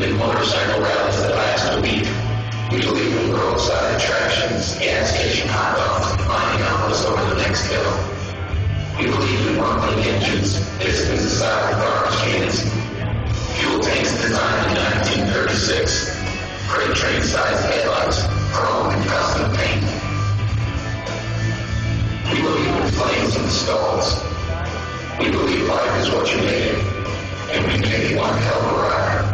in motorcycle rallies that last a week. We believe in roadside attractions, gas station hot dogs, and finding out what's over the next hill. We believe in rumbling engines, pistons aside with garbage cans, fuel tanks designed in 1936, freight train-sized headlights, chrome and custom paint. We believe in flames and stalls. We believe life is what you make it, and we make it one hell of a ride.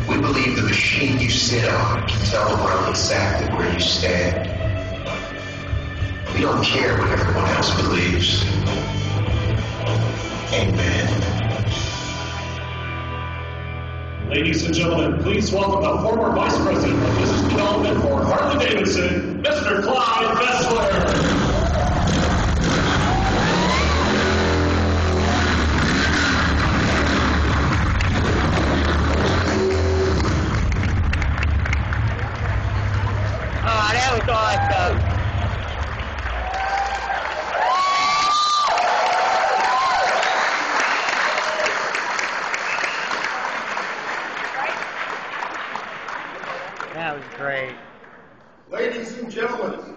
We believe the machine you sit on can tell the world exactly where you stand. We don't care what everyone else believes. Amen. Ladies and gentlemen, please welcome the former Vice President of Business Development for Harley-Davidson, Mr. Clyde Vessler. That was awesome. That was great. Ladies and gentlemen,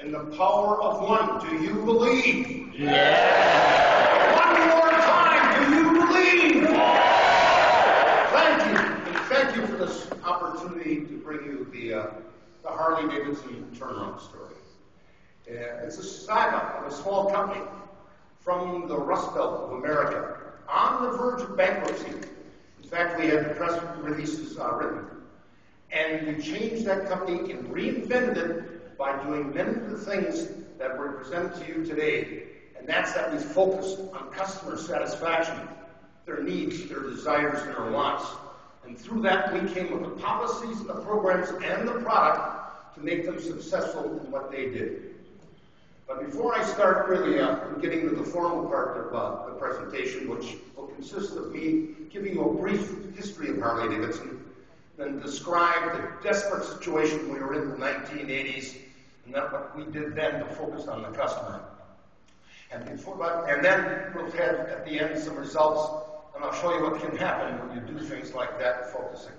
in the power of one, do you believe? Yeah. One more time, do you believe? Thank you. And thank you for this opportunity to bring you the Harley-Davidson turnaround story. It's a saga of a small company from the Rust Belt of America on the verge of bankruptcy. In fact, we had the press releases written. And we changed that company and reinvented it by doing many of the things that were presented to you today. And that's that we focused on customer satisfaction, their needs, their desires, and their wants. And through that, we came with the policies, the programs, and the product to make them successful in what they did. But before I start really getting to the formal part of the presentation, which will consist of me giving you a brief history of Harley-Davidson, then describe the desperate situation we were in the 1980s, and that what we did then to focus on the customer. And then we'll have at the end some results, and I'll show you what can happen when you do things like that, focusing.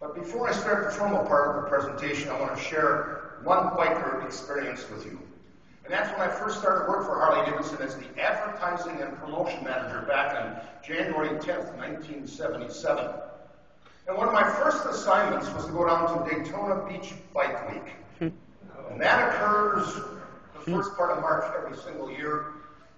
But before I start the formal part of the presentation, I want to share one biker experience with you. And that's when I first started work for Harley-Davidson as the advertising and promotion manager back on January 10th, 1977. And one of my first assignments was to go down to Daytona Beach Bike Week. And that occurs the first part of March every single year.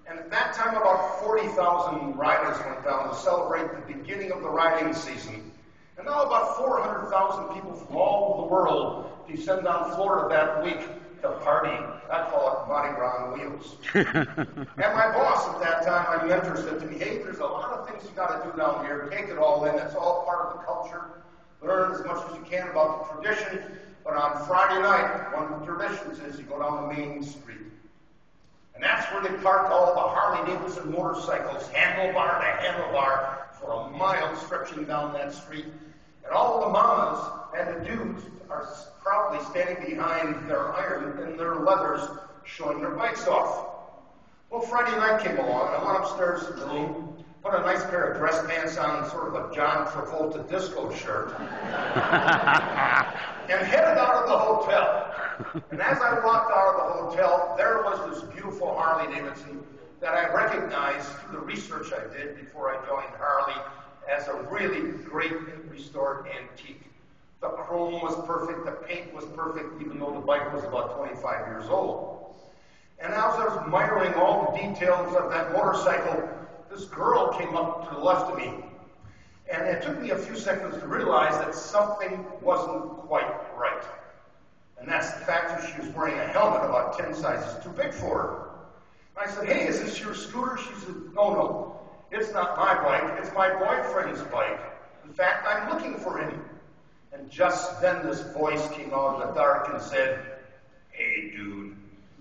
And at that time, about 40,000 riders went down to celebrate the beginning of the riding season. And now about 400,000 people from all over the world descend on Florida that week to party. I call it Mardi Gras on wheels. And my boss at that time, my mentor, said to me, hey, there's a lot of things you got to do down here. Take it all in. It's all part of the culture. Learn as much as you can about the tradition. But on Friday night, one of the traditions is you go down the main street. And that's where they park all the Harley-Davidson motorcycles, handlebar to handlebar, for a mile stretching down that street. And all the mamas and the dudes are proudly standing behind their iron and their leathers, showing their bikes off. Well, Friday night came along, and I went upstairs to the room, put a nice pair of dress pants on, sort of a John Travolta disco shirt, and headed out of the hotel. And as I walked out of the hotel, there was this beautiful Harley-Davidson that I recognized through the research I did before I joined Harley as a really great restored antique. The chrome was perfect, the paint was perfect, even though the bike was about 25 years old. And as I was admiring all the details of that motorcycle, this girl came up to the left of me. And it took me a few seconds to realize that something wasn't quite right. And that's the fact that she was wearing a helmet about 10 sizes too big for her. I said, hey, is this your scooter? She said, no, it's not my bike, it's my boyfriend's bike. In fact, I'm looking for him. And just then this voice came out of the dark and said, hey, dude,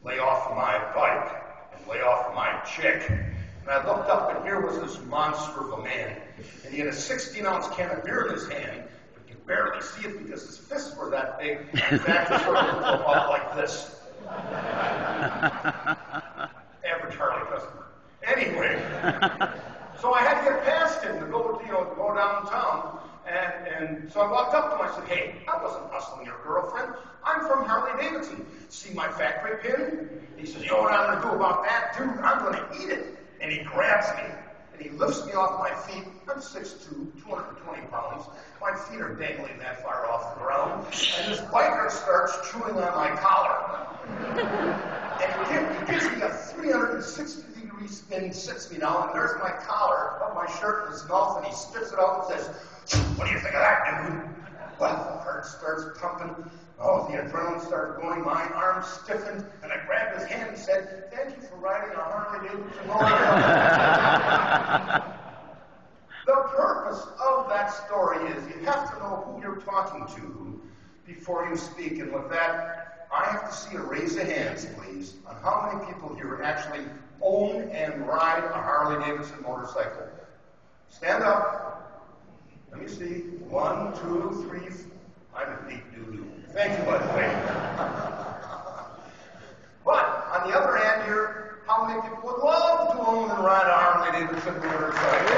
lay off my bike and lay off my chick. And I looked up, and here was this monster of a man. And he had a 16-ounce can of beer in his hand, but you barely see it because his fists were that big. In fact, he sort of looked out like this. Average Harley customer. Anyway, so I had to get past him to go downtown, And so I walked up to him. I said, hey, I wasn't hustling your girlfriend. I'm from Harley-Davidson. See my factory pin? He says, you know what I'm going to do about that? Dude, I'm going to eat it. And he grabs me. And he lifts me off my feet. I'm 6'2", 220 pounds. My feet are dangling that far off the ground. And this biker starts chewing on my collar. And he gives me a 360-degree spin, sits me down, and there's my collar up my shirt in his mouth, and he spits it out and says, what do you think of that, dude? Well, the heart starts pumping. Oh, the adrenaline started going. My arms stiffened, and I grabbed his hand and said, thank you for riding a Harley-Davidson motorcycle. The purpose of that story is you have to know who you're talking to before you speak. And with that, I have to see a raise of hands, please, on how many people here actually own and ride a Harley-Davidson motorcycle. Stand up. Let me see. 1, 2, 3. I'm a big doo-doo. Thank you, bud. Thank you. But on the other hand here, how many people would love to own and ride a Harley-Davidson motorcycle?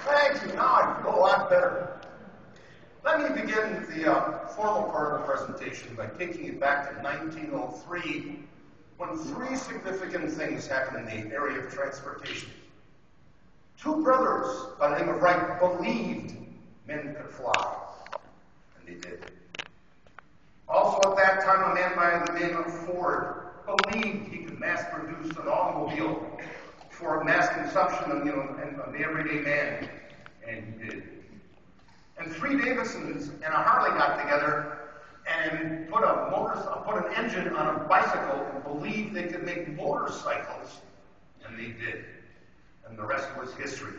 Thank you. Now I feel a lot better. Let me begin the formal part of the presentation by taking you back to 1903, when 3 significant things happened in the area of transportation. 2 brothers by the name of Wright believed men could fly, and they did. Also at that time, a man by the name of Ford believed he could mass produce an automobile for mass consumption of the everyday man, and he did. And 3 Davidsons and a Harley got together and put an engine on a bicycle and believed they could make motorcycles, and they did. And the rest was history.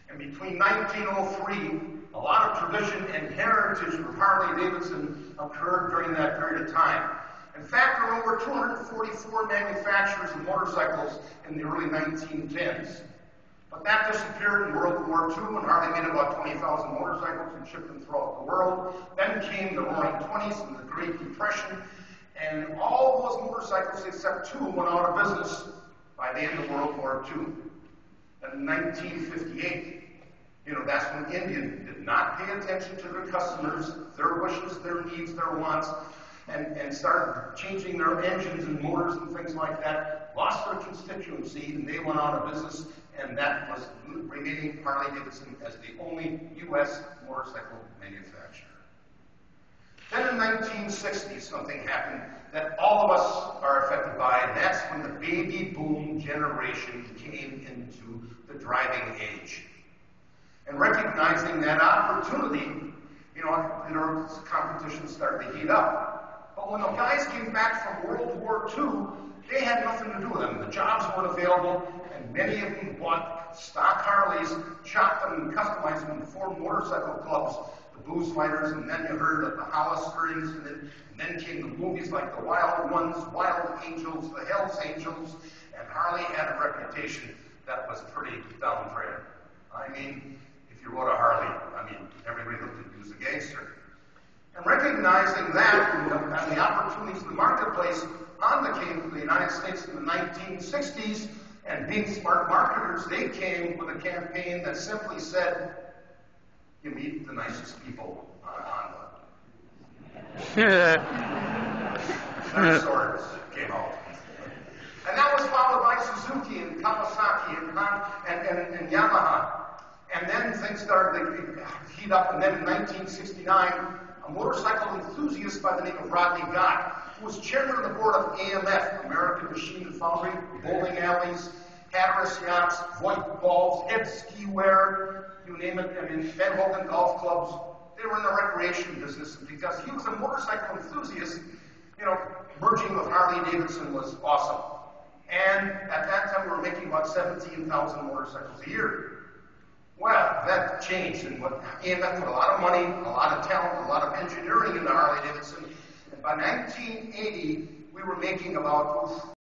And between 1903, a lot of tradition and heritage of Harley-Davidson occurred during that period of time. In fact, there were over 244 manufacturers of motorcycles in the early 1910s. But that disappeared in World War II, and Harley made about 20,000 motorcycles and shipped them throughout the world. Then came the Roaring '20s and the Great Depression, and all of those motorcycles except 2 went out of business by the end of World War II. In 1958, that's when India did not pay attention to their customers, their wishes, their needs, their wants, and started changing their engines and motors and things like that, lost their constituency, and they went out of business, and that was remaining Harley-Davidson as the only U.S. motorcycle manufacturer. Then in 1960, something happened that all of us are affected by, and that's when the baby boom generation came into the driving age. And recognizing that opportunity, competition started to heat up. But when the guys came back from World War II, they had nothing to do with them. The jobs weren't available, and many of them bought stock Harleys, chopped them and customized them to form motorcycle clubs, the Booze Fighters, and then you heard of the Hollister's, and then came the movies like the Wild Ones, Wild Angels, the Hells Angels, and Harley had a reputation that was pretty downtrend. I mean, if you rode a Harley, everybody looked at you as a gangster. And recognizing that and the opportunities in the marketplace, Honda came to the United States in the 1960s, and being smart marketers, they came with a campaign that simply said, you meet the nicest people on Honda. Their swords came out. And that was followed by Suzuki and Kawasaki and Yamaha. And then things started to heat up, and then in 1969, a motorcycle enthusiast by the name of Rodney Gott, who was chairman of the board of AMF, American Machine and Foundry, bowling alleys, Hatteras yachts, white balls, head ski wear, you name it. Van Hogan golf clubs. They were in the recreation business, and because he was a motorcycle enthusiast, merging with Harley-Davidson was awesome. And at that time, we were making about 17,000 motorcycles a year. Well, that changed, and AMF put a lot of money, a lot of talent, a lot of engineering into Harley-Davidson. And by 1980, we were making about